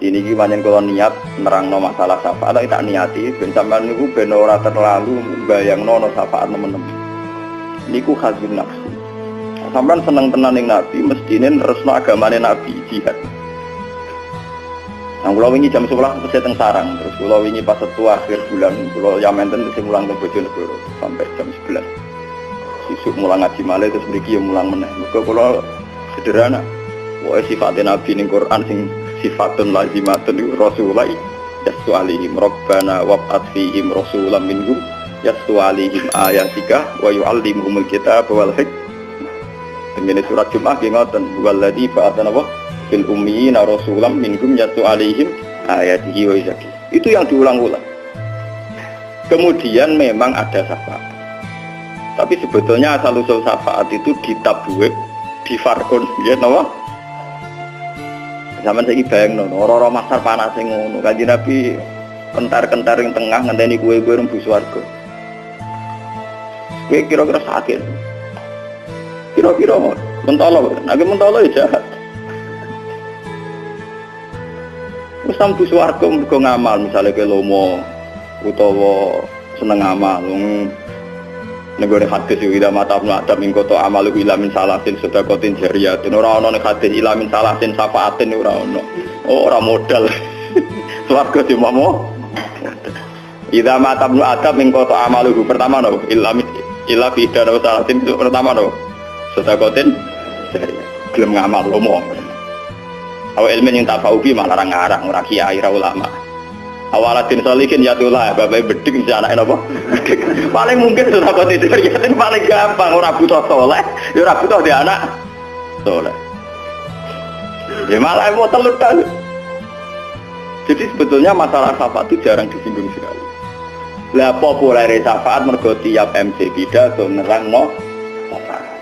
Jadi ini pancen kula niat nerangno masalah syafaat tak niati ben sampean niku ben ora terlalu bayangno ana syafaat nemen-nemen. Niku khazun nafsi. Sampean seneng tenan ning Nabi mestine resno agamane Nabi jihad. Nang kula wingi jam 11 tesih teng sarang, terus kula wingi pas setu akhir bulan kula Yamenten tesih mulang teng Bojonegoro sampai jam 11. Sisuk mulang ngaji malih terus mriki ya mulang meneh. Mergo kula sederhana. Wae sifatnya Nabi ning Quran sing sifatun lazimatun Rasulullah yastu alaihim rabbana wab'ats fihim rasulam minhum yastu alaihim ayatika wa yu'allimuhumul kitaba wal hikmah. Dene surat Jumat ki ngoten walladzi ba'atsana wa fil ummiyina rasulam minhum yastu alaihim ayatihi wa yazaki. Itu yang diulang-ulang. Kemudian memang ada syafaat. Tapi sebetulnya asal usul syafaat itu ditabwib, difarkun, ya napa? Zaman saya bayang nono, orang-orang masar panas yang ngono. Kanjeng Nabi kentar-kentar yang tengah ngenteni kue-kue rembu swarga. Kue kira-kira sakit. Kira-kira mentolo, lagi mentolo ya jahat. Wis rembu swarga mergo ngamal, misalnya ke lomo utawa seneng ngamal. Negara hadis itu tidak mata ada mingkoto amalu ilamin salasin sudah kotin jariyatin orang orang hadis ilamin salasin safaatin orang orang modal suarga di mamo. Tidak mata ada mingkoto amalu pertama no ilamin ilafi dan salasin itu pertama no sudah kotin jariyah belum ngamal lomo. Awal ilmu yang tak faubi malah ngarang orang kiai ulama. Awalatin solikin ya tulah, bapak bedik bisa anak apa? Paling mungkin sudah kau tidur ya, paling gampang orang butuh soleh, orang butuh dia anak soleh. Ya malah mau telur kan. Jadi sebetulnya masalah syafaat itu jarang disinggung sekali. Lah populer syafaat mergo tiap MC pidato nerang no.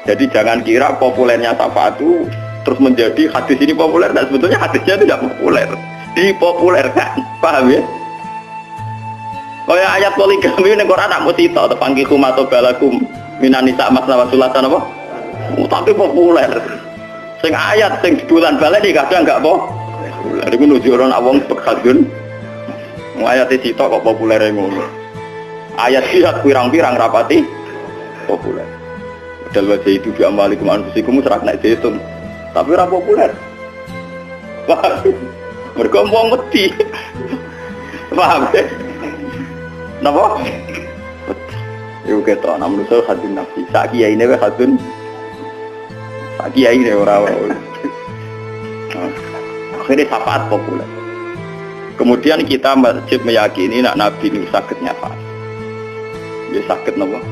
Jadi jangan kira populernya syafaat itu terus menjadi hadis ini populer, dan sebetulnya hadisnya tidak populer. Dipopulerkan, paham ya? Kaya ayat poligami ning Quran nak musita tepangki kumato balakum minan nisa masna wasulatan apa? Tapi populer. Sing ayat sing bulan balik iki kadang enggak populer. Iku nuju ora nak wong bekadun. Ayat sita kok populer ngono. Ayat jihad pirang-pirang rapati populer. Padahal wajah itu bi amalikum anfusikum serak nek dihitung. Tapi ora populer. Wah. Mereka mau mati, paham ya? Napa? Ibu kita, namun saya hadun nafsi. Sak kiai ini hadun, sak kiai ini orang. Akhirnya syafaat populer. Kemudian kita wajib meyakini nak Nabi ini sakit nyafaat. Dia sakit napa?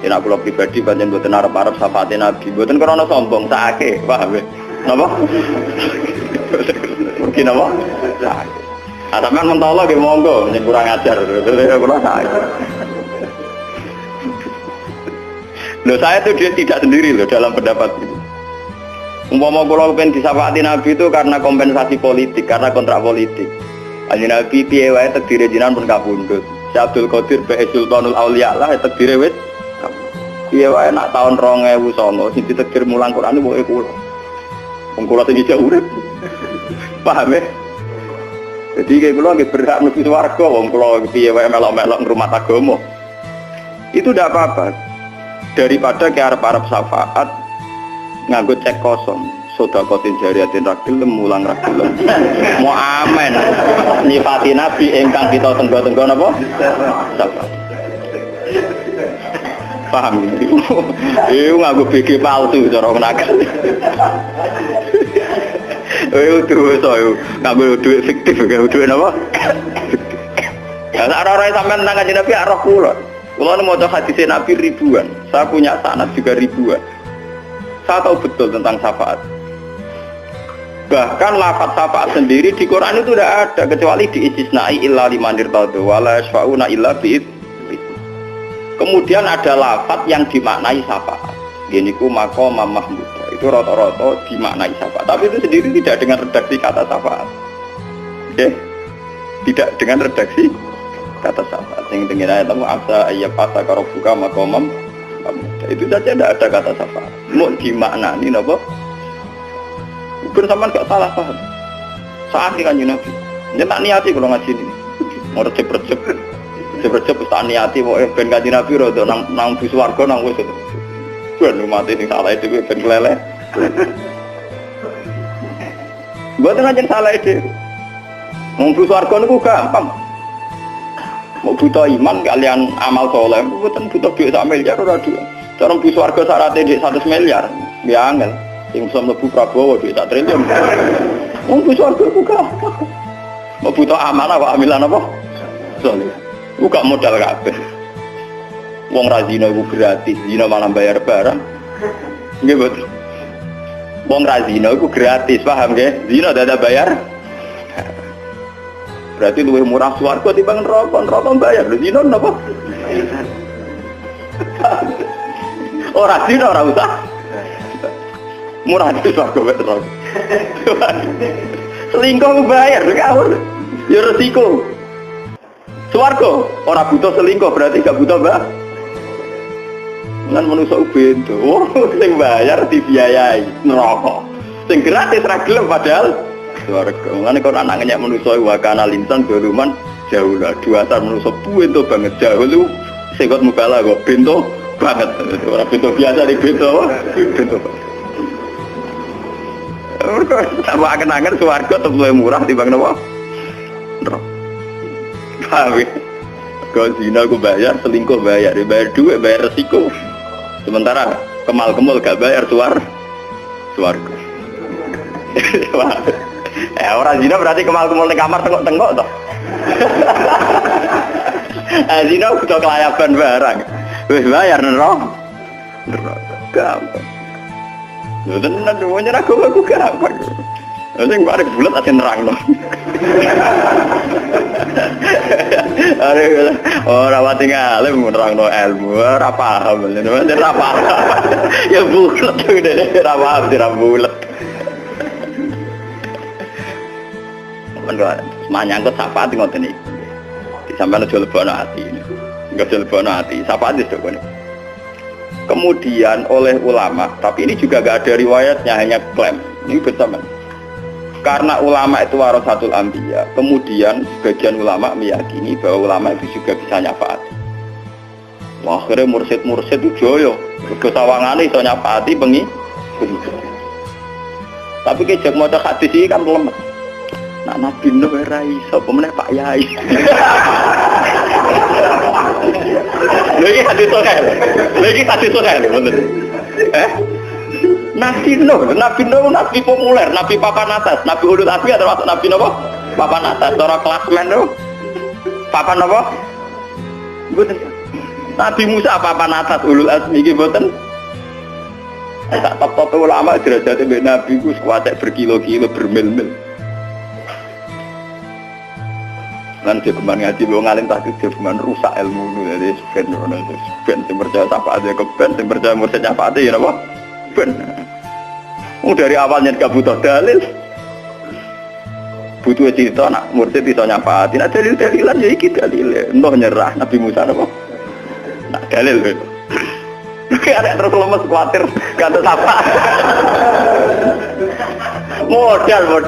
Ini aku pribadi banyak buatan Arab syafaatnya Nabi. Buatan karena sombong, sakit, paham ya? Napa? Mungkin apa? Ataman mentolo ge monggo, yen kurang ajar. Kula saya. Loh saya itu dia tidak sendiri loh dalam pendapat itu. Umpama kula pengen disafaati Nabi itu karena kompensasi politik, karena kontrak politik. Kanjeng Nabi piye wae tedire jinan pun kapundhut. Si Abdul Qadir Bae Sultanul Auliya lah tedire wis. Piye wae nak tahun 2009 sing ditedir mulang Quran pokoke kula. Wong kula sing isih urip. Paham ya? Jadi kayak kula nggih berhak mlebu swarga wong kula piye wae melok-melok ngrumat agama. Itu tidak apa-apa. Daripada ke arep-arep syafaat nganggo cek kosong, sedekatin jariyatin ragil mulang ragil. Mau amen. Nyifati Nabi ingkang kita tenggo-tenggo napa? Syafaat. Paham itu? Iku nganggo BG palsu cara nakal. Ngambil duit fiktif, ngambil duit apa? Karena orang-orang sampai tentang kajian Nabi arah pulau. Kalau mau coba hadis Nabi ribuan, saya punya sanad juga ribuan. Saya tahu betul tentang syafaat. Bahkan lafaz syafaat sendiri di Quran itu tidak ada kecuali diistisnai illa liman irtadha wala yashfa'una illa bi'id. Kemudian ada lafaz yang dimaknai syafaat. Giniku maqam mahmud. Itu rata-rata dimaknai syafaat. Tapi itu sendiri tidak dengan redaksi kata syafaat. Oke? Tidak dengan redaksi kata syafaat. Yang dengan ayat itu asa ayyafasa karobuka maqamam. Itu saja tidak ada kata syafaat. Mau dimaknani apa? Bukan sama enggak salah paham. sakit kan Nabi. Nyetak niati kalau ngaji ini. Mau recep-recep wis tak niati pokoke ben kanjeng Nabi rada nang bus warga nang wis. Ben mati sing salah itu ben kelele. Mboten aja salah itu. Wong bus warga niku gampang. Mau butuh iman kalian amal soleh, mboten butuh duit 1 miliar ora duit. Cara bus warga syaratnya duit 100 miliar, ya angel. Sing iso mlebu Prabowo duit 1 triliun. Wong bus warga ku gampang. Mau butuh amanah kok amilan apa? Soleh. Ku gak modal kabeh. Wong ra zina iku gratis, zina malah bayar barang. Nggih betul. Wong ra zina iku gratis, paham nggih? Zina dadak bayar. Berarti luwih murah swarga timbang neraka bayar. Lho zina napa? Ora zina ora usah. Murah itu swarga wis neraka. Selingkuh bayar ngawur. Ya resiko. Swarga ora butuh selingkuh berarti gak butuh mbak. Lan manusa bento. Oh, sing bayar dibiayai neraka. Sing gratis ra gelem padahal swarga. Ngene kok anak ngenyek manusa wa kana linsan doluman jauh lah. Dua asar manusa bento banget jauh lu sekot mubala kok bento banget. Ora bento biasa di bento. Bento. Mergo tambah kenangan swarga tetep luwih murah timbang napa? Neraka. Paham ya? Kalau zina aku bayar, selingkuh bayar, bayar duit, bayar resiko. Sementara kemal-kemul gak bayar suarga. Orang zina berarti kemal-kemul di kamar tengok-tengok toh. Zina udah kelayaban barang. Wis bayar neraka. Gampang. Lho tenan semuanya aku gampang. Sing bareng bulat ate nerangno. Ora wati ngalim nerangno ilmu, ora paham. Ora paham. Ya bulat ora paham ora bulat. Mangga manyangkut sapa ati ngoten iki. Disampeyan aja lebono ati. Enggak aja lebono ati. Sapa ati kok ini. Kemudian oleh ulama, tapi ini juga gak ada riwayatnya, hanya klaim. Ini bersama. Karena ulama itu warasatul anbiya, kemudian sebagian ulama meyakini bahwa ulama itu juga bisa nyafaati. Wah, akhirnya mursid itu joyo, kesawangane iso nyafaati bengi. Tapi kejak maca hadis iki kan lemah. Nak Nabi Nuh ora iso, pemeneh Pak Yai. Lha iki hadis sahih. Bener. Nabi Nuh nabi populer, nabi papan atas, nabi ulul azmi termasuk nabi napa? Papan atas, cara klasmen lho. Papan napa? Mboten. Nabi Musa papan atas ulul azmi iki mboten. Sak top-top ulama derajate mbek nabi ku kuwatek berkilo-kilo bermil-mil. Lan jagoan ngaji wong alim tak jagoan rusak ilmu jadi ben sing percaya apa aja keben sing percaya mursid apa aja ya napa? Ben. Dari awalnya gak butuh dalil. Butuh cerita nak mursid iso nyafaati. Nek dalil-dalilan ya iki dalile. Entah nyerah Nabi Musa napa? Nak dalil lho. Ada terus lemes kuatir kata apa? Modal.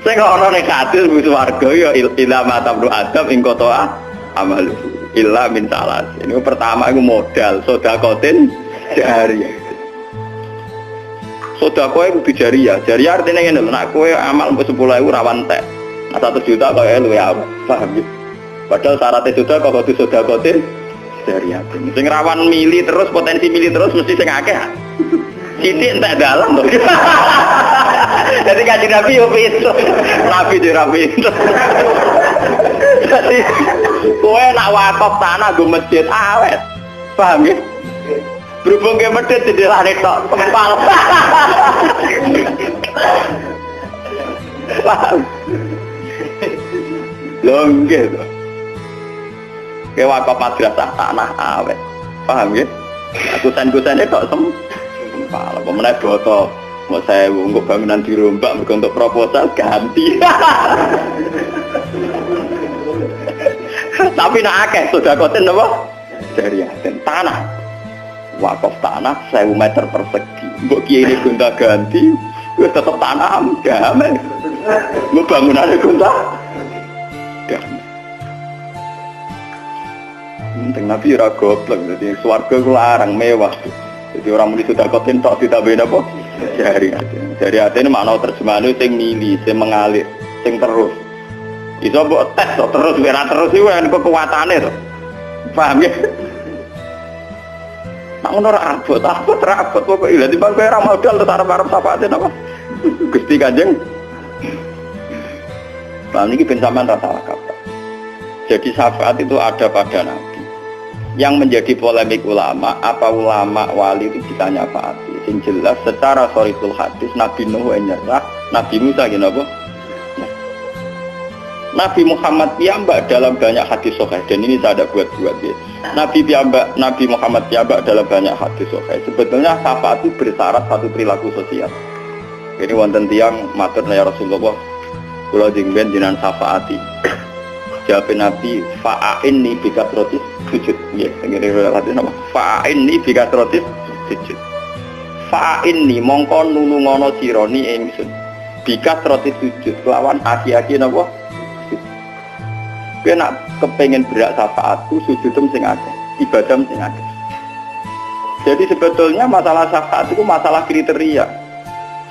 Sing ana nek hadis wis warga ya ila matabru adam ing kotoa amal illa min salas. Ini pertama iku modal sedekatin jariyah. Sedekah kudu jariyah. Jariyah artine ngene lho, nek kowe amal 10.000 rawan entek. Nah 1 juta kok luwih awet. Paham ya? Padahal syaratnya sedekah kudu sedekatin jariyah. Sing rawan mili terus potensi mili terus mesti sing akeh. Sidik entek dalam to. Jadi kanjeng Nabi yo pinter. Nabi yo pinter. Jadi kowe nak wakaf tanah go masjid awet. Paham ya? Berhubung ke masjid jendelane tok tempal. Paham? Lho nggih to. Ke wakaf madrasah tanah awet. Paham ya? Kusen-kusene tok tempal. Apa meneh boto mau saya untuk bangunan dirombak untuk proposal ganti. Tapi nak akeh sudah koten apa? Jariah dan tanah. Wakaf tanah 1000 meter persegi. Mbok kiai ini gonta ganti Gue tetap tanam, damai. Gue bangunannya gonta, damai. Penting Nabi ora goblok, jadi swarga ku larang mewah. Jadi orang muni sudah kotin tok ditambahin apa? Jari ini makna terjemahan itu sing mili, sing mengalir, sing terus. Iso mbok tes kok terus ora terus iku kan kekuatane to. Paham ya? Nak ngono ora abot pokoke lha timbang kowe ora modal terus arep-arep syafaate napa? Gusti Kanjeng. Nah niki ben sampean ra salah kaprah. Jadi syafaat itu ada pada Nabi. Yang menjadi polemik ulama, apa ulama wali itu bisa nyafaati? Yang jelas secara sharihul hadis Nabi Nuh nyerah, Nabi Musa gini apa? Nabi Muhammad piyambak dalam banyak hadis sahih, dan ini saya ada buat-buat ya. Nabi Muhammad piyambak dalam banyak hadis sahih. Sebetulnya syafaat itu bersyarat satu perilaku sosial. Ini wonten tiyang matur ya Rasulullah, kula jengben jenengan syafaati. Jawab Nabi, fa'ainni bikasrotis sujud. Ya, ngene hadis nama. Fa'ainni bikasrotis sujud. Fa'ainni mongko nulungono sironi ingsun. Bikasrotis sujud lawan aki-aki napa? Kowe nak kepengin berak syafaatku sujudem sing akeh, ibadah sing akeh. Jadi sebetulnya masalah syafaat itu masalah kriteria.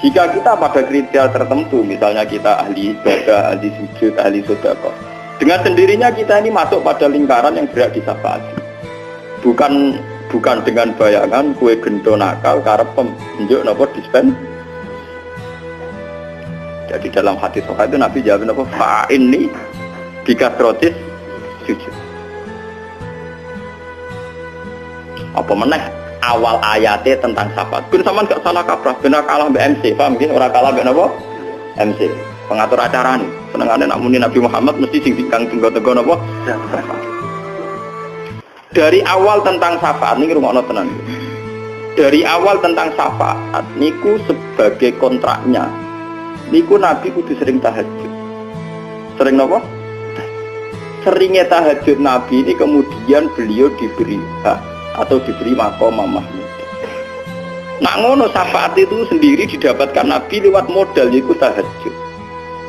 Jika kita pada kriteria tertentu, misalnya kita ahli ibadah, ahli sujud, ahli sedekah, dengan sendirinya kita ini masuk pada lingkaran yang berak disyafaati. Bukan dengan bayangan kue gendo nakal karep penunjuk napa dispen. Jadi dalam hadis sahih itu Nabi jawab napa fa'inni bikasrotis sujud. Apa meneh awal ayatnya tentang syafaat. Ben sampean gak salah kaprah, benar kalah mbek MC, paham nggih? Ora kalah mbek napa? MC. Pengatur acara nih. Senengane nak muni Nabi Muhammad mesti sing dikang tenggo-tenggo napa? Dari awal tentang syafaat niki rungokno tenan. Dari awal tentang syafaat niku sebagai kontraknya. Niku Nabi kudu sering tahajud. Sering napa? Seringnya tahajud Nabi ini kemudian beliau diberi hak atau diberi makom Mahmud. Nak ngono syafaat itu sendiri didapatkan Nabi lewat modal yaitu tahajud,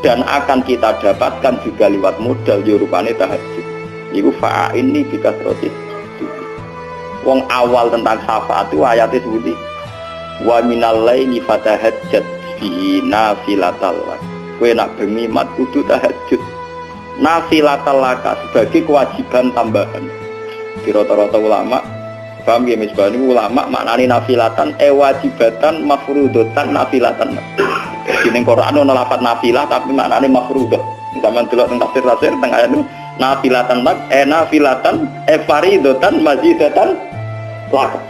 dan akan kita dapatkan juga lewat modal rupane tahajud. Iku fa'inni bikasrotis. Wong awal tentang syafaat itu ayatnya seperti wa minal laili fatahajjat fi nafilatal lak. Kowe nak bengi mat kudu tahajud. Nafilatal laka sebagai kewajiban tambahan. Di rata-rata ulama paham ya misbah ini ulama maknani nafilatan wajibatan mafrudotan nafilatan. Di Quran ada lafaz nafilah tapi maknani mafrudah. Zaman delok teng tafsir teng ayat itu nafilatan lak nafilatan faridotan mazidatan laka.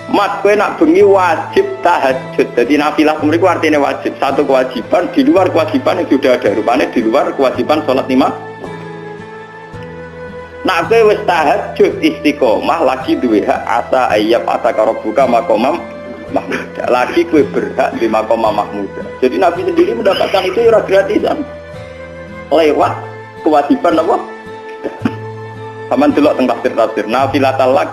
Mat kowe nak bengi wajib tahajud. Jadi nafilah mriku artinya wajib, satu kewajiban di luar kewajiban yang sudah ada. Rupanya di luar kewajiban salat 5. Nak kowe wis tahajud istiqomah lagi duwe hak asa ayyab ataka rabbuka maqamam mahmud. Lagi kowe berhak di maqamam mahmud. Jadi Nabi sendiri mendapatkan itu ora gratisan. Lewat kewajiban apa? Saman delok teng tafsir nafilatal lak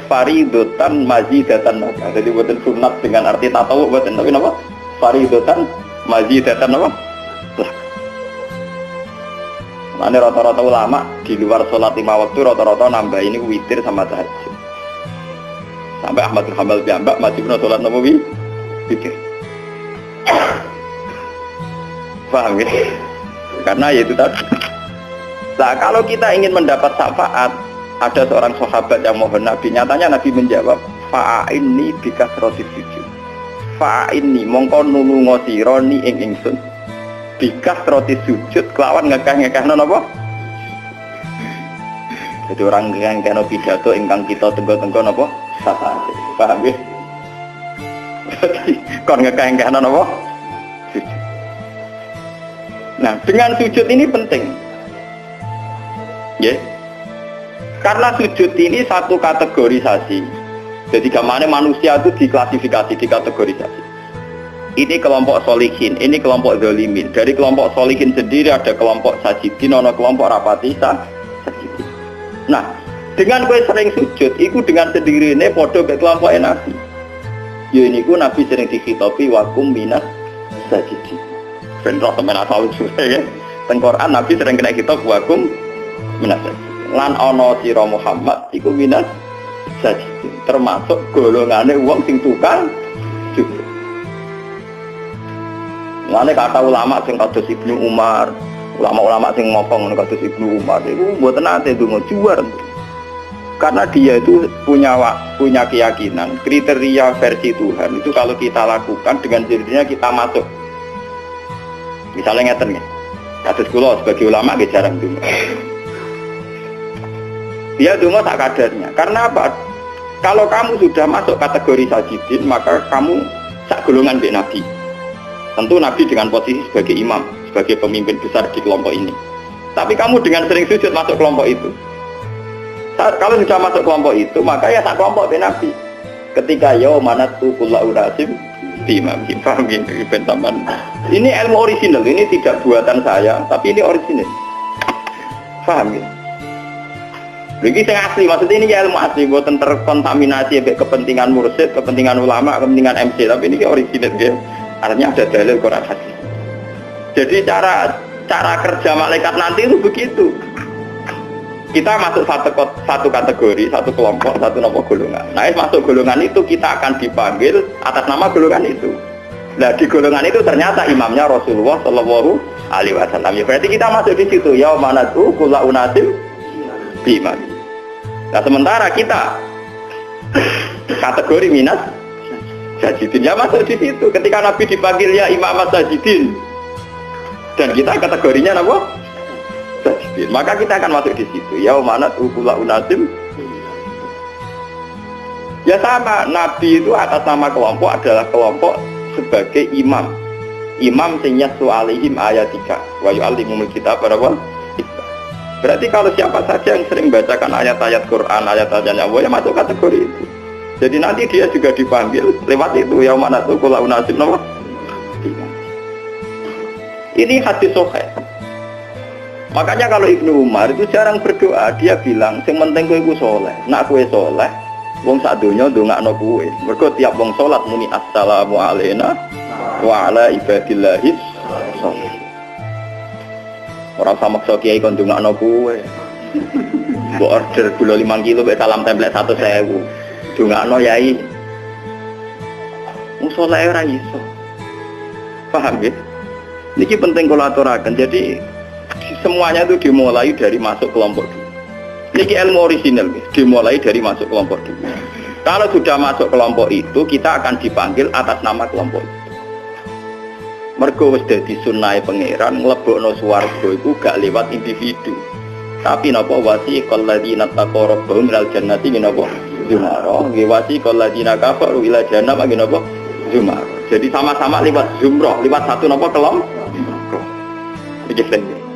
faridotan mazidatan laka. Jadi buatan sunat dengan arti tatawu buatan tapi apa? Faridotan mazidatan apa? Ini rata-rata ulama di luar sholat 5 waktu rata-rata nambah ini witir sama tahajud. Sampai Ahmad bin Hanbal piyambak masih pernah sholat napa witir. Paham ya? Karena yaitu tadi. Nah kalau kita ingin mendapat syafaat, ada seorang sahabat yang mohon Nabi, nyatanya Nabi menjawab fa'inni bikasrotis sujud. Fa'inni mongko nulungo sironi ing ingsun bikasrotis sujud kelawan ngekeh-ngekehno napa? Jadi orang yang kena pidato ingkang kita tenggo-tenggo napa? Syafaat. Paham ya? Kon ngekeh-ngekehno napa? Sujud. Nah, dengan sujud ini penting. Ya. Karena sujud ini satu kategorisasi. Jadi gamane manusia itu diklasifikasi, dikategorisasi. Ini kelompok solihin, ini kelompok zolimin. Dari kelompok solihin sendiri ada kelompok sajidin, ada kelompok rapati sajidin. Nah, dengan kue sering sujud, itu dengan sendiri ini podo ke kelompok Nabi. Yo niku Nabi sering dikhitopi wakum minas sajidin. Ben roh temen asal usul ya. Teng Quran Nabi sering kena khitab wakum minas sajidin. Lan ana sira Muhammad iku minas sajidin. Termasuk golongane wong sing tukang sujud. Lane kata ulama sing kados Ibnu Umar, ulama-ulama sing ngomong ngono kados Ibnu Umar iku mboten nate ndonga juar. Karena dia itu punya keyakinan kriteria versi Tuhan itu kalau kita lakukan dengan sendirinya kita masuk. Misalnya ngeten nih, kasus kula sebagai ulama nggih jarang donga. Dia donga tak kadarnya. Karena apa? Kalau kamu sudah masuk kategori sajidin maka kamu sak golongan mbek Nabi. Tentu Nabi dengan posisi sebagai imam, sebagai pemimpin besar di kelompok ini. Tapi kamu dengan sering sujud masuk kelompok itu. Kalau sudah masuk kelompok itu, maka ya tak kelompok dengan Nabi. Ketika yaumanatu kullu urasim bimam paham gitu teman. Ini ilmu original, ini tidak buatan saya, tapi ini original. Paham gitu. Begini saya asli, maksudnya ini ilmu asli, buatan terkontaminasi kepentingan mursyid, kepentingan ulama, kepentingan MC, tapi ini original gitu. Artinya ada dalil Quran hadis. Jadi cara kerja malaikat nanti itu begitu. Kita masuk satu kategori, satu kelompok, satu golongan. Nah, masuk golongan itu kita akan dipanggil atas nama golongan itu. Nah, di golongan itu ternyata imamnya Rasulullah Shallallahu Alaihi Wasallam. Ya, berarti kita masuk di situ. Yaumanatu kullu unasim bimam. Nah, sementara kita kategori minas sajidin ya masuk di situ. Ketika Nabi dipanggil ya imam sajidin, dan kita kategorinya apa? Sajidin. Maka kita akan masuk di situ. Yaumanatu kullu unasim. Ya sama, Nabi itu atas nama kelompok adalah kelompok sebagai imam. Imam sing yasu alaihim ayat 3. Wa yu'allimul kitab wa berarti kalau siapa saja yang sering bacakan ayat-ayat Quran, ayat-ayat Allah ya masuk kategori itu. Jadi nanti dia juga dipanggil lewat itu yaumanatu kullu unasim. Ini hadis sahih. Makanya kalau Ibnu Umar itu jarang berdoa, dia bilang, sing penting kowe iku saleh. Nak kowe saleh, wong sak donya ndongakno kowe. Mergo tiap wong salat muni assalamu alayna wa ala ibadillahis sholihin. Ora usah maksa kiai kon ndongakno kowe. Mbok order gula 5 kilo mek salam template 100.000. Ndongakno yai. Wong saleh ora iso. Paham ya? Niki penting kula aturaken. Jadi semuanya itu dimulai dari masuk kelompok dulu. Ini ilmu original, dimulai dari masuk kelompok dulu. Kalau sudah masuk kelompok itu, kita akan dipanggil atas nama kelompok itu. Mergo wis dadi sunnahe pangeran nglebokno swarga iku gak lewat individu. Tapi napa wasiqal ladzina taqaw rabbahum ilal jannati napa zumara, nggih wasiqal ladzina kafaru ila jahannam napa zumara. Jadi sama-sama lewat zumrah, lewat satu napa kelompok.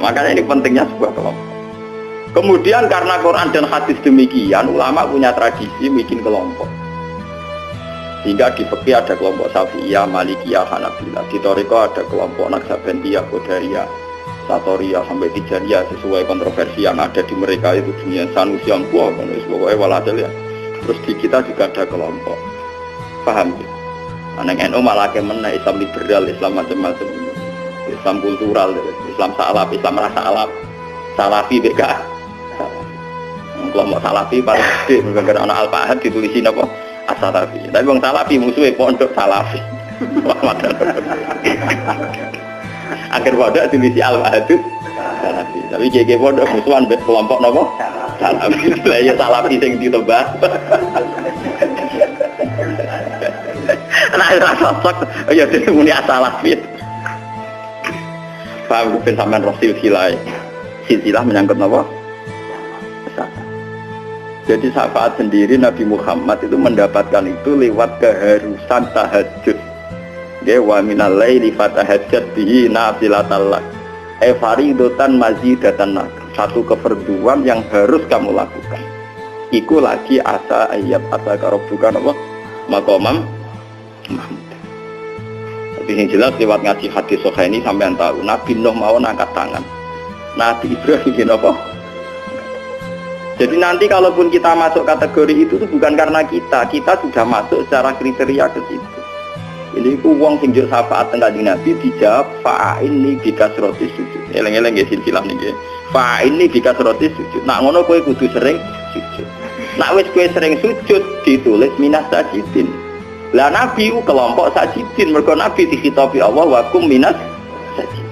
Makanya ini pentingnya sebuah kelompok. Kemudian karena Quran dan hadis demikian, ulama punya tradisi bikin kelompok. Sehingga di fikih ada kelompok Syafi'iyah, Malikiyah, Hanabilah. Di Thariqah ada kelompok Naqsabandiyah, Qadariyah, Satoriyah sampai Tijaniyah sesuai kontroversi yang ada di mereka itu dunia Sanusi yang buah, pokoknya walhasil ya. Terus di kita juga ada kelompok. Paham ya? Anak NU malah kemana Islam liberal, Islam macam-macam. Islam kultural, Islam salaf, Islam rasa alaf, salafi beka. Kelompok salafi paling gede, mungkin anak Al-Fahad ditulisin apa? As-Salafi. Tapi bang salafi musuhnya pondok salafi. Akhir pondok ditulis Al-Fahad salafi. Tapi GG pondok musuhan kelompok apa? Salafi. Ya salafi yang ditebas. Nah, rasa sok, ya jadi muni as-salafi. Paham ben sampean roh silsilah menyangkut apa? Jadi syafaat sendiri Nabi Muhammad itu mendapatkan itu lewat keharusan tahajud. Dia wa minal laili fatahajjat bihi nafilatan lak. Faridatan mazidatan lak. Satu keperduan yang harus kamu lakukan. Iku lagi asa ayat asa karobukan apa? Maqamam Mahmud. Tapi yang jelas lewat ngaji hadis sahih ini sampean tahu Nabi Nuh mau angkat tangan. Nabi Ibrahim gini apa? Jadi nanti kalaupun kita masuk kategori itu tuh bukan karena kita sudah masuk secara kriteria ke situ. Ini ku wong sing njuk syafaat teng Kanjeng Nabi dijawab fa'inni bikasroti sujud. Eleng-eleng nggih silsilah niki. Fa'inni bikasroti sujud. Nak ngono kowe kudu sering sujud. Nak wis kowe sering sujud ditulis minas sajidin. Lah Nabi ku kelompok sajidin mergo Nabi dikhitabi Allah wa kum minas sajidin.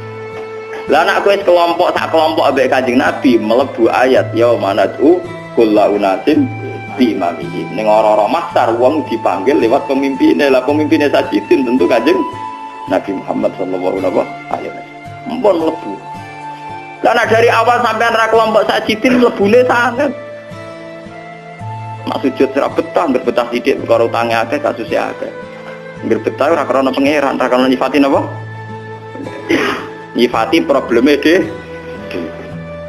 Lah nak kowe kelompok sak kelompok ambek Kanjeng Nabi mlebu ayat ya manatu kullu unasin bi imamihi. Ning ora-ora mahsyar wong dipanggil lewat pemimpinnya. Lah pemimpinnya sajidin tentu Kanjeng Nabi Muhammad sallallahu alaihi wasallam. Mpun mlebu. Lah dari awal sampean ra kelompok sajidin mlebune sanget. Mak sujud ora betah, betah sithik karo utange akeh kasuse akeh. Betah ora krana pangeran, ora krana nyifati napa? Nyifati probleme deh.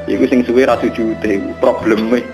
Iku sing suwe ra sujud probleme.